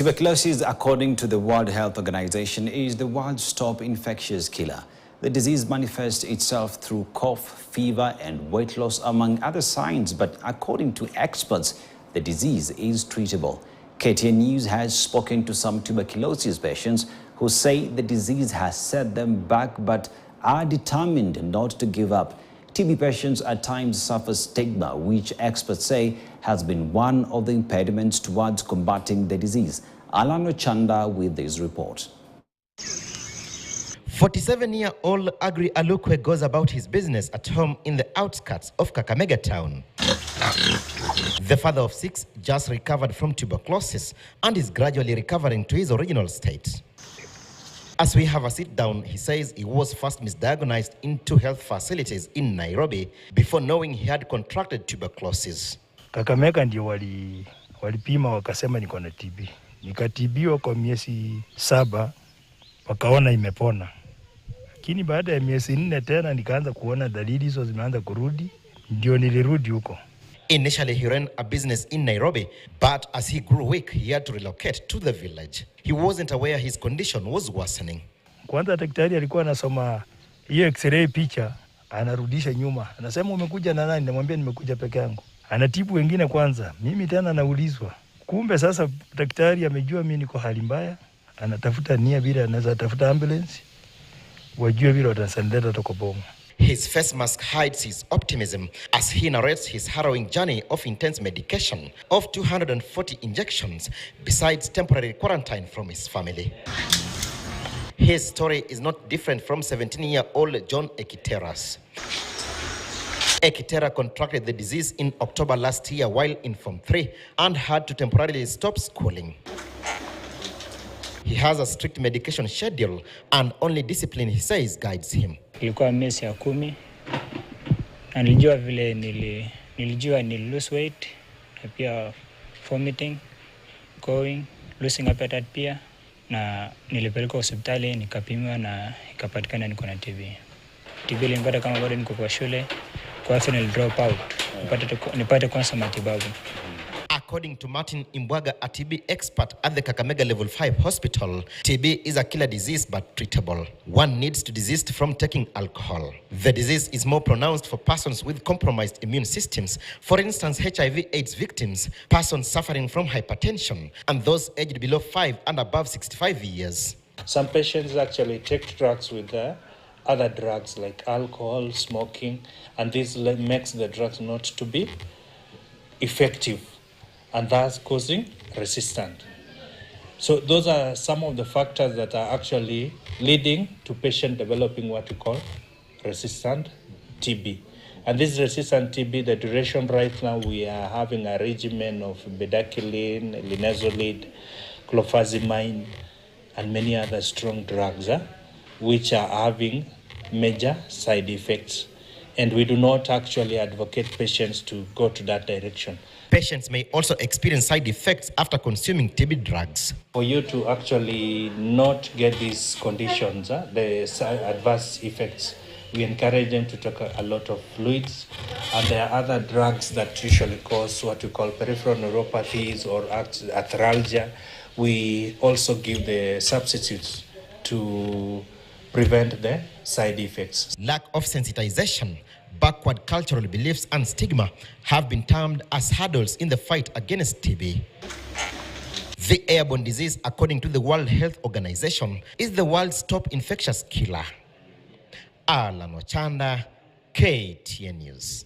Tuberculosis, according to the World Health Organization, is the world's top infectious killer. The disease manifests itself through cough, fever, and weight loss, among other signs. But according to experts, the disease is treatable. KTN News has spoken to some tuberculosis patients who say the disease has set them back but are determined not to give up. TB patients at times suffer stigma, which experts say has been one of the impediments towards combating the disease. Alano Chanda with this report. 47-year-old Agri Alukwe goes about his business at home in the outskirts of Kakamega town. The father of 6 just recovered from tuberculosis and is gradually recovering to his original state. As we have a sit down, he says he was first misdiagnosed in 2 health facilities in Nairobi before knowing he had contracted tuberculosis. Kakamega ndio walipima wakasema niko na TB. Nikatibiwa kwa miezi 7 wakaona imepona. Lakini baada ya miezi 4 tena nikaanza kuona dalili hizo zimeanza kurudi, ndio nilirudi huko. Initially, he ran a business in Nairobi, but as he grew weak, he had to relocate to the village. He wasn't aware his condition was worsening. Kwanza daktari alikuwa anasoma hiyo x-ray picha, anarudisha nyuma. Anasema umekuja na nani? Namwambia nimekuja peke yangu. Anatibu wengine kwanza. Mimi tena naulizwa. Kumbe sasa daktari amejua mimi niko hali mbaya. Anatafuta nia bila anaweza tafuta ambulance. Wajue bila watasendeta toko bomu. His face mask hides his optimism as he narrates his harrowing journey of intense medication of 240 injections, besides temporary quarantine from his family. His story is not different from 17-year-old John Ekiteras. Ekitera contracted the disease in October last year while in Form 3 and had to temporarily stop schooling. He has a strict medication schedule and only discipline, he says, guides him. Ilikuwa miezi ya 10 na nilijua vile nilijua ni lose weight na pia vomiting, going, losing appetite pia, na nilipelekwa hospitali nikapimwa na ikapatikana niko na TB. TB ilinipata kama bado niko kwa shule, kwa hivyo nilidrop out nipate kwanza matibabu. According to Martin Imbwaga, a TB expert at the Kakamega Level 5 hospital, TB is a killer disease but treatable. One needs to desist from taking alcohol. The disease is more pronounced for persons with compromised immune systems. For instance, HIV/AIDS victims, persons suffering from hypertension, and those aged below 5 and above 65 years. Some patients actually take drugs with other drugs like alcohol, smoking, and this makes the drugs not to be effective, and thus causing resistance. So those are some of the factors that are actually leading to patient developing what we call resistant TB. And this resistant TB, the duration right now, we are having a regimen of bedaquiline, linezolid, clofazimine, and many other strong drugs, which are having major side effects. And we do not actually advocate patients to go to that direction. Patients may also experience side effects after consuming TB drugs. For you to actually not get these conditions, the adverse effects, we encourage them to take a lot of fluids. And there are other drugs that usually cause what we call peripheral neuropathies or arthralgia. We also give the substitutes to prevent the side effects. Lack of sensitization, backward cultural beliefs, and stigma have been termed as hurdles in the fight against TB. The airborne disease, according to the World Health Organization, is the world's top infectious killer. Alano Chanda, KTN News.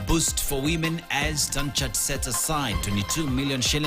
Boost for women as Tanchart sets aside 22 million shillings